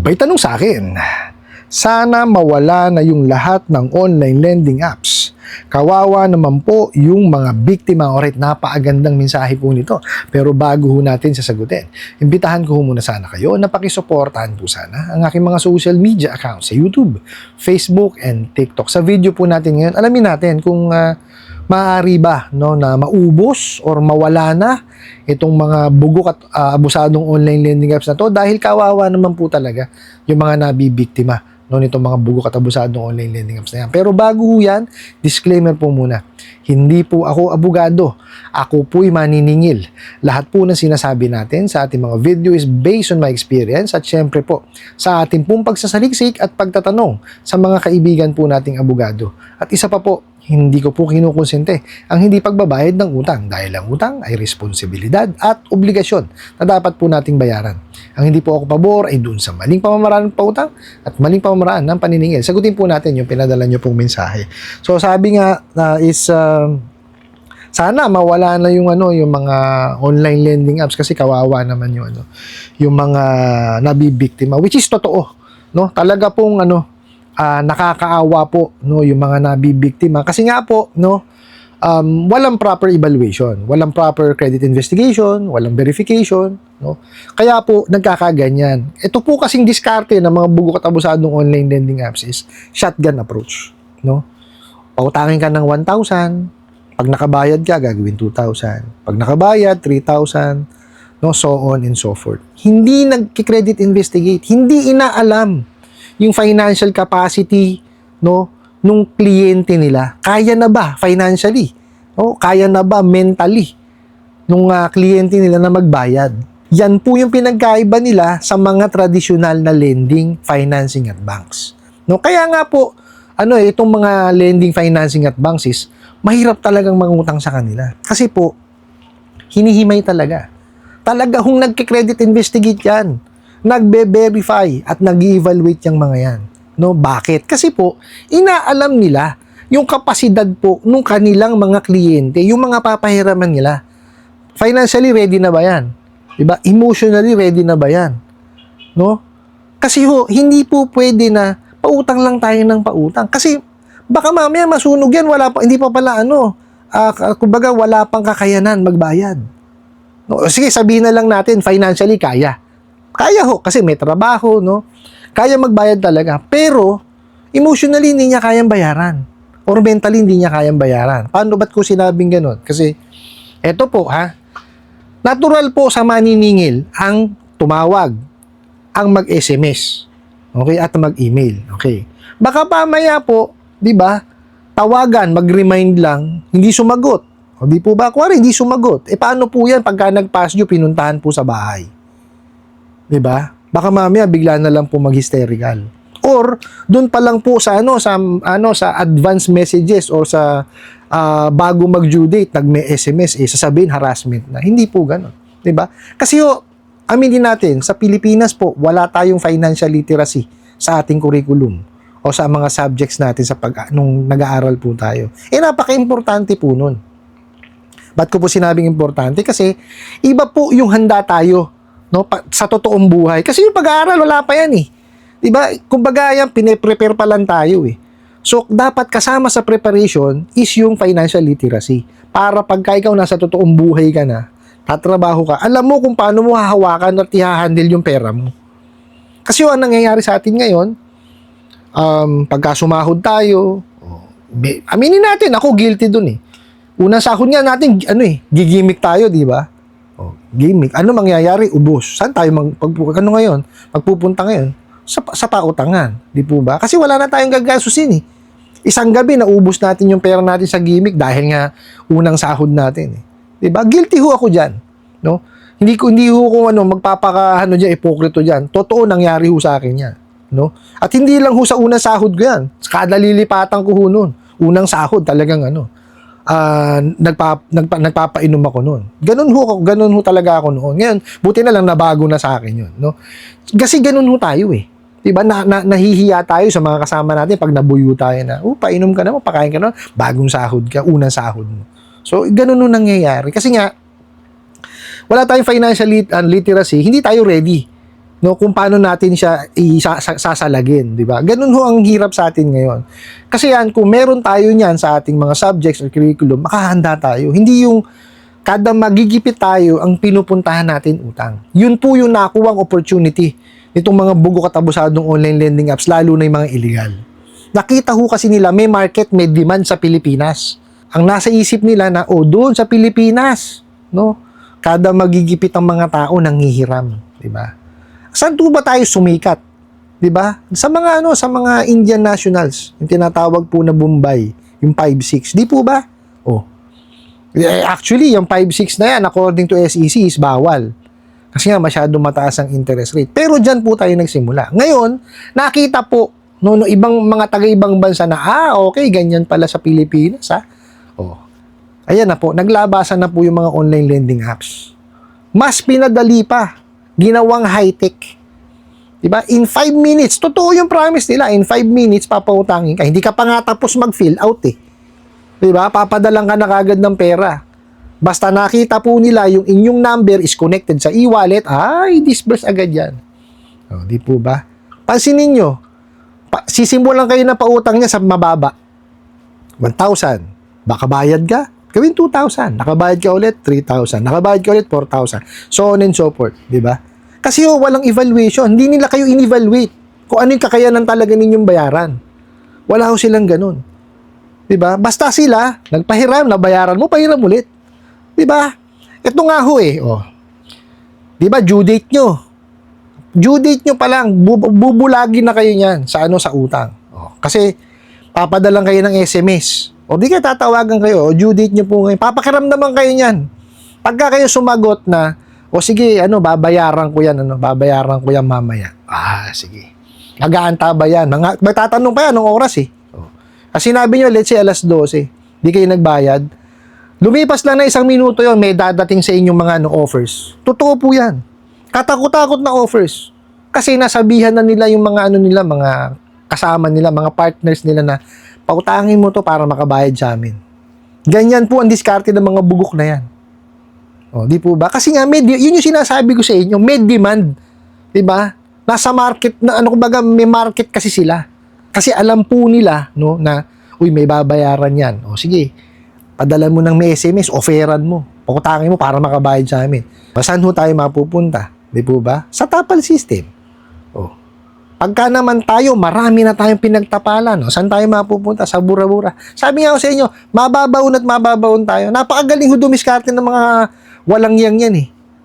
May tanong sa akin, sana mawala na yung lahat ng online lending apps. Kawawa naman po yung mga biktima. Alright, napakagandang mensahe po nito. Pero bago ho natin sasagutin, imbitahan ko muna sana kayo na pakisuportahan po sana ang aking mga social media accounts sa YouTube, Facebook, and TikTok. Sa video po natin ngayon, alamin natin kung maaari ba na maubos or mawala na itong mga bugok at abusadong online lending apps na to dahil kawawa naman po talaga yung mga nabibiktima nitong mga bugok at abusadong online lending apps na yan. Pero bago yan, disclaimer po muna. Hindi po ako abogado. Ako po'y maniningil. Lahat po ng sinasabi natin sa ating mga video is based on my experience at syempre po sa ating pong pagsasaliksik at pagtatanong sa mga kaibigan po nating abogado. At isa pa po, hindi ko po kinukonsente ang hindi pagbabayad ng utang dahil ang utang ay responsibilidad at obligasyon na dapat po nating bayaran. Ang hindi po ako pabor ay dun sa maling pamamaraan ng pautang at maling pamamaraan ng paniningil. Sagutin po natin yung pinadala nyo pong mensahe. So sabi nga sana mawala na yung yung mga online lending apps kasi kawawa naman yung mga nabibiktima, which is totoo, no? Talaga pong nakakaawa po yung mga nabibiktima kasi nga po walang proper evaluation, walang proper credit investigation, walang verification, kaya po nagkakaganyan. Ito po kasing diskarte ng mga bugok at abusadong online lending apps is shotgun approach, pautangin ka ng 1,000, pag nakabayad ka gagawin 2,000, pag nakabayad 3,000, so on and so forth. Hindi nagki-credit investigate, hindi inaalam yung financial capacity nung kliyente nila. Kaya na ba financially? Kaya na ba mentally nung kliyente nila na magbayad? Yan po yung pinagkaiba nila sa mga traditional na lending, financing at banks. Kaya nga po itong mga lending, financing at banks is mahirap talagang mangutang sa kanila. Kasi po hinihimay talaga. Talaga hong nagki-credit investigate yan. Nagbe-verify at nag-evaluate yung mga yan. Bakit? Kasi po, inaalam nila yung kapasidad po nung kanilang mga kliyente, yung mga papahiraman nila. Financially ready na ba yan? Diba? Emotionally ready na ba yan? Kasi hindi po pwede na pautang lang tayo ng pautang. Kasi baka mamaya masunog yan, hindi pa pala kumbaga wala pang kakayanan magbayad. Sige, sabihin na lang natin, financially kaya. Kaya kasi may trabaho, kaya magbayad talaga. Pero, emotionally, hindi niya kayang bayaran. Or mentally, hindi niya kayang bayaran. Paano ba't ko sinabing ganun? Kasi, eto po, natural po sa maniningil ang tumawag, ang mag-SMS, okay, at mag-email, okay. Baka pamaya po, di ba, tawagan, mag-remind lang, hindi sumagot. O di po ba? Kuwari, hindi sumagot. Paano po yan pagka nag-pass due, pinuntahan po sa bahay? Diba? Baka mamaya bigla na lang po mag-hysterical. Or doon pa lang po sa sa advance messages or sa bago mag-due date, nagme-SMS sasabihin harassment na. Hindi po ganoon, 'di ba? Kasi aminin natin, sa Pilipinas po wala tayong financial literacy sa ating curriculum o sa mga subjects natin nung nag-aaral po tayo. Napaka-importante po nun. Ba't ko po sinabing importante? Kasi iba po yung handa tayo sa totoong buhay. Kasi yung pag-aaral, wala pa yan Diba? Kumbaga yan, pine-prepare pa lang tayo So, dapat kasama sa preparation is yung financial literacy. Para pagka ikaw nasa totoong buhay ka na, tatrabaho ka, alam mo kung paano mo hahawakan at i-handle yung pera mo. Kasi ang nangyayari sa atin ngayon, pagka sumahod tayo, aminin natin, ako guilty dun Unang sahod nga natin, gigimik tayo, di ba? Gimmick. Ano mangyayari? Ubos. Saan tayo ngayon? Magpupunta ngayon? Sa pautangan. Di po ba? Kasi wala na tayong gagasusin Isang gabi, naubos natin yung pera natin sa gimmick dahil nga unang sahod natin Di ba? Guilty ho ako dyan. Hindi ho kung dyan, ipokrito dyan. Totoo, nangyari ho sa akin yan. At hindi lang ho sa unang sahod ko yan. Kada lilipatan ko ho nun. Unang sahod talagang nagpapainom ako noon. Ganun ho talaga ako noon. Ngayon, buti na lang nabago na sa akin 'yun, Kasi ganun ho tayo 'Di ba? Nahihiya tayo sa mga kasama natin pag nabuyo tayo na, painom ka na, pakain ka na, bagong sahod ka, unang sahod mo. So, ganun ho nangyayari. Kasi nga wala tayong financial literacy, hindi tayo ready no, kung paano natin siya sasalagin, di ba? Ganun ho ang hirap sa atin ngayon. Kasi yan, kung meron tayo niyan sa ating mga subjects or curriculum, makahanda tayo. Hindi yung kada magigipit tayo ang pinupuntahan natin utang. Yun po yung nakuwang opportunity nitong mga bugo katabusadong online lending apps, lalo na yung mga illegal. Nakita ho kasi nila may market, may demand sa Pilipinas. Ang nasa isip nila na, doon sa Pilipinas, no? Kada magigipit ang mga tao nanghihiram, di ba? Saan po ba tayo sumikat? 'Di ba? Sa mga Indian nationals, yung tinatawag po na Bombay, yung 5-6. Di po ba? Actually, yung 5-6 na yan, according to SEC, is bawal. Kasi nga, masyadong mataas ang interest rate. Pero dyan po tayo nagsimula. Ngayon, nakita po, no, ibang mga taga-ibang bansa na, okay, ganyan pala sa Pilipinas, ha? Ayan na po, naglabasan na po yung mga online lending apps. Mas pinadali pa, ginawang high-tech. Diba? In 5 minutes, totoo yung promise nila, in 5 minutes, papautangin ka. Hindi ka pa nga tapos mag-fill out eh. Diba? Papadalang ka na kagad ng pera. Basta nakita po nila yung inyong number is connected sa e-wallet, disburse agad yan. Di po ba? Pansinin nyo, sisimulan kayo na pautang niya sa mababa. 1,000. Baka bayad ka? Gawin 2,000. Nakabayad ka ulit, 3,000. Nakabayad ka ulit, 4,000. So on and so forth. Diba? Kasi walang evaluation. Hindi nila kayo in-evaluate kung ano yung kakayanan talaga ninyong bayaran. Wala ho silang ganun. Diba? Basta sila, nagpahiram, nabayaran mo, pahiram ulit. Diba? Ito nga ho Diba, due date nyo. Due date nyo pa lang, bubulagin na kayo niyan sa utang. Kasi, papadalang kayo ng SMS. Di kayo tatawagan kayo, due date nyo po ngayon. Papakiramdaman kayo niyan. Pagka kayo sumagot na, sige, babayaran ko yan, babayaran ko yan mamaya. Sige. Nag-aanta ba yan? May tatanong pa yan, anong oras Kasi sinabi nyo, let's say, alas 12, di kayo nagbayad. Lumipas lang na 1 minuto yon, may dadating sa inyong mga offers. Totoo po yan. Katakot-takot na offers. Kasi nasabihan na nila yung mga mga kasama nila, mga partners nila na, pautangin mo to para makabayad sa amin. Ganyan po ang diskarte ng mga bugok na yan. Di po ba? Kasi nga, yun yung sinasabi ko sa inyo, may demand. Diba? Nasa market, may market kasi sila. Kasi alam po nila, na, may babayaran yan. Sige, padala mo ng may SMS, offeran mo. Pakutangin mo para makabayad sa amin. Saan ho tayo mapupunta? Di po ba? Sa tapal system. Pagka naman tayo, marami na tayong pinagtapalan. Saan tayo mapupunta? Sa bura-bura. Sabi nga ko sa inyo, mababaon at mababaon tayo. Napakagaling ho dumiskarte ng mga walang yang yan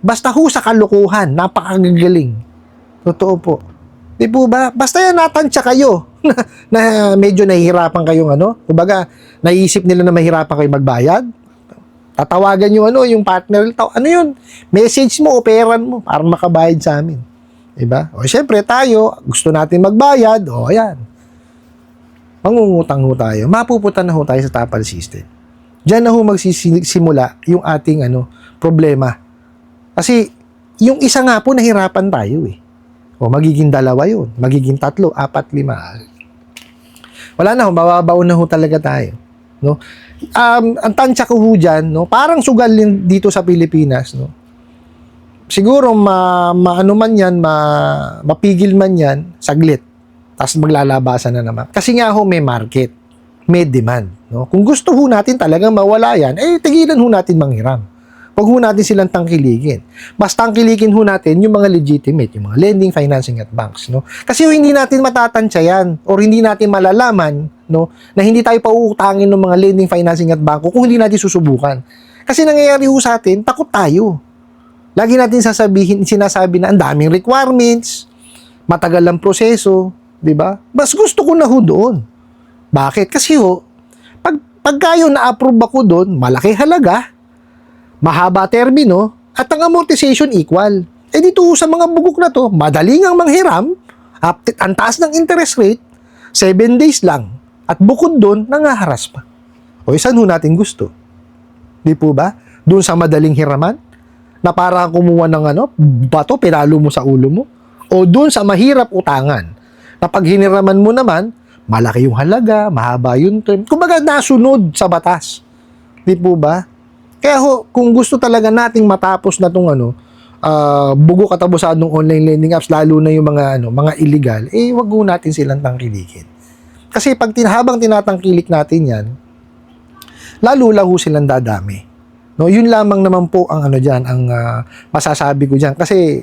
Basta ho sa kalokohan, napakagaling. Totoo po. Di po ba? Basta yan natansya kayo na medyo nahihirapan kayong kumbaga, naisip nila na mahirapan kayo magbayad. Tatawagan yung partner. Yun? Message mo, operan mo para makabayad sa amin. Diba? Syempre tayo, gusto natin magbayad. Ayan. Mangungutang ho tayo. Mapupunta na ho tayo sa tapal system. Diyan na ho magsisimula yung ating problema. Kasi yung isa nga po nahirapan tayo magiging 2 yun. Magiging 3, 4, 5. Wala na ho, mababaon na ho talaga tayo. Ang tansya ko ho dyan, parang sugal din dito sa Pilipinas, siguro mapigil man yan, saglit. Tapos maglalabasan na naman. Kasi nga ho, may market, may demand. Kung gusto ho natin talagang mawala yan, tigilan ho natin manghiram. Huwag ho natin silang tangkiligin. Mas tangkiligin ho natin yung mga legitimate, yung mga lending, financing at banks. Kasi hindi natin matatansya yan or hindi natin malalaman na hindi tayo pauutangin ng mga lending, financing at banko kung hindi natin susubukan. Kasi nangyayari ho sa atin, takot tayo. Lagi natin sinasabi na ang daming requirements, matagal ang proseso, di ba? Mas gusto ko na ho doon. Bakit? Kasi pagka yun na-approve ako doon, malaki halaga, mahaba termino, at ang amortization equal. Dito sa mga bugok na to, madaling ang manghiram, ang taas ng interest rate, 7 days lang. At bukod doon, nangaharas pa. Saan ho natin gusto? Di po ba? Doon sa madaling hiraman? Na para kumuha ng bato, pinalo mo sa ulo mo? O doon sa mahirap utangan? Na pag hiniraman mo naman, malaki yung halaga, mahaba yung term. Kumbaga, nasunod sa batas. Di po ba? Kaya kung gusto talaga nating matapos na itong bugo katabusadong online lending apps, lalo na yung mga illegal, wag ho natin silang tangkilikin. Kasi habang tinatangkilik natin yan, lalo lang ho silang dadami. No, yun lamang naman po ang ang masasabi ko diyan, kasi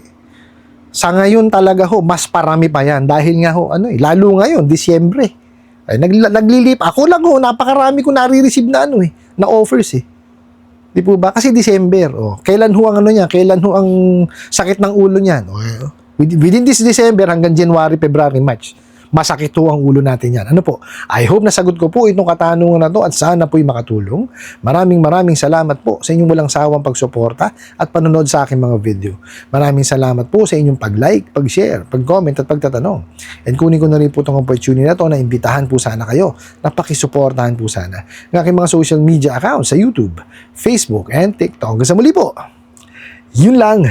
sa ngayon talaga ho mas parami pa yan dahil nga ho lalo ngayon Disyembre. Ay naglilip ako lang ho, napakarami ko nare-receive na na offers Di po ba? Kasi December, kailan ho ang kailan ho ang sakit ng ulo niyan? Within this December hanggang January, February, March, masakit ho ang ulo natin yan. Ano po? I hope nasagot ko po itong katanungan na to at sana po'y makatulong. Maraming salamat po sa inyong walang sawang pagsuporta at panonood sa aking mga video. Maraming salamat po sa inyong pag-like, pag-share, pag-comment at pagtatanong. And kunin ko na rin po itong opportunity na to na imbitahan po sana kayo na pakisuportahan po sana ng aking mga social media accounts sa YouTube, Facebook, and TikTok. Hanggang sa muli po. Yun lang.